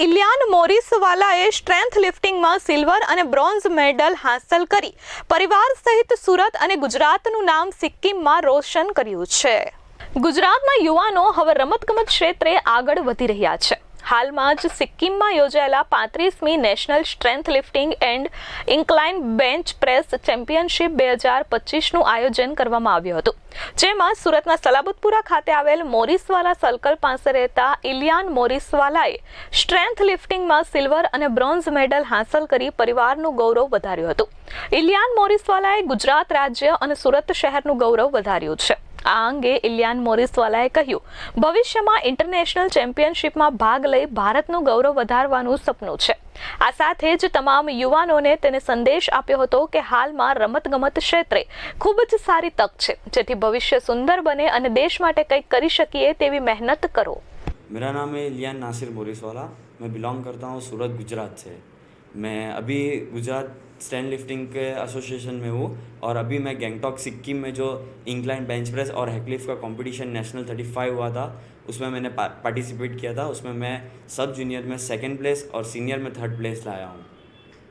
ઇલિયાન મોરિસવાલાએ strength લિફ્ટિંગમાં silver અને bronze medal હાંસલ કરી પરિવાર સહિત સુરત અને ગુજરાતનું નામ સિક્કિમમાં રોશન કર્યું છે। ગુજરાતના યુવાનો હવે રમતગમત ક્ષેત્રે આગળ વધી રહ્યા છે। હાલમાં જ સિક્કિમમાં યોજાયેલા 35મી national strength lifting and incline bench press championship 2025નું આયોજન કરવામાં આવ્યું હતું, જેમાં સુરતના સલાબતપુરા ખાતે આવેલ મોરિસવાલા સર્કલ પાસે રહેતા ઇલિયાન મોરિસવાલાએ સ્ટ્રેન્થ લિફ્ટિંગમાં સિલ્વર અને બ્રોન્ઝ મેડલ હાંસલ કરી પરિવારનું ગૌરવ વધાર્યું હતું। ઇલિયાન મોરિસવાલાએ ગુજરાત રાજ્ય અને સુરત શહેરનું ગૌરવ વધાર્યું છે। આ અંગે ઇલિયાન મોરિસવાલાએ કહ્યું, ભવિષ્યમાં ઇન્ટરનેશનલ ચેમ્પિયનશિપમાં ભાગ લઈ ભારતનું ગૌરવ વધારવાનું સપનું છે। આ સાથે જ તમામ યુવાનોને તેને સંદેશ આપ્યો હતો કે હાલમાં રમતગમત ક્ષેત્રે ખૂબ જ સારી તક છે, જેથી ભવિષ્ય સુંદર બને અને દેશ માટે કંઈક કરી શકીએ તેવી મહેનત કરો। मेरा नाम है इलियान नासिर मोरिसवाला। मैं बिलोंग करता हूँ सूरत गुजरात से। मैं अभी गुजरात स्टैंड लिफ्टिंग के एसोसिएशन में हूँ और अभी मैं गैंगटॉक सिक्किम में जो इंक्लाइन बेंच प्रेस और हैकलिफ्ट का कंपटीशन नेशनल 35 हुआ था, उसमें मैंने पार्टिसिपेट किया था। उसमें मैं सब जूनियर में 2nd प्लेस और सीनियर में 3rd प्लेस लाया हूँ।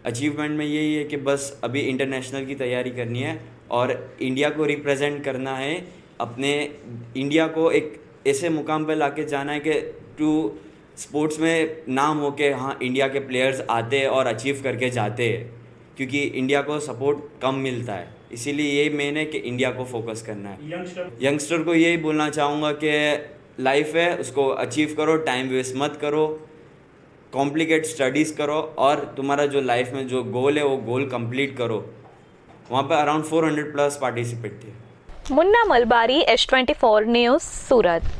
अचीवमेंट में यही है कि बस अभी इंटरनेशनल की तैयारी करनी है और इंडिया को रिप्रेजेंट करना है। अपने इंडिया को एक ऐसे मुकाम पर लाके जाना है कि टू स्पोर्ट्स में नाम हो के हाँ इंडिया के प्लेयर्स आते और अचीव करके जाते हैं, क्योंकि इंडिया को सपोर्ट कम मिलता है। इसीलिए ये मेन है कि इंडिया को फोकस करना है। यंगस्टर को यही बोलना चाहूँगा कि लाइफ है, उसको अचीव करो, टाइम वेस्ट मत करो, कॉम्प्लिकेट स्टडीज़ करो और तुम्हारा जो लाइफ में जो गोल है वो गोल कंप्लीट करो। वहाँ पर अराउंड 400+ पार्टिसिपेट थे। मुन्ना मलबारी, S24 न्यूज़, सूरत।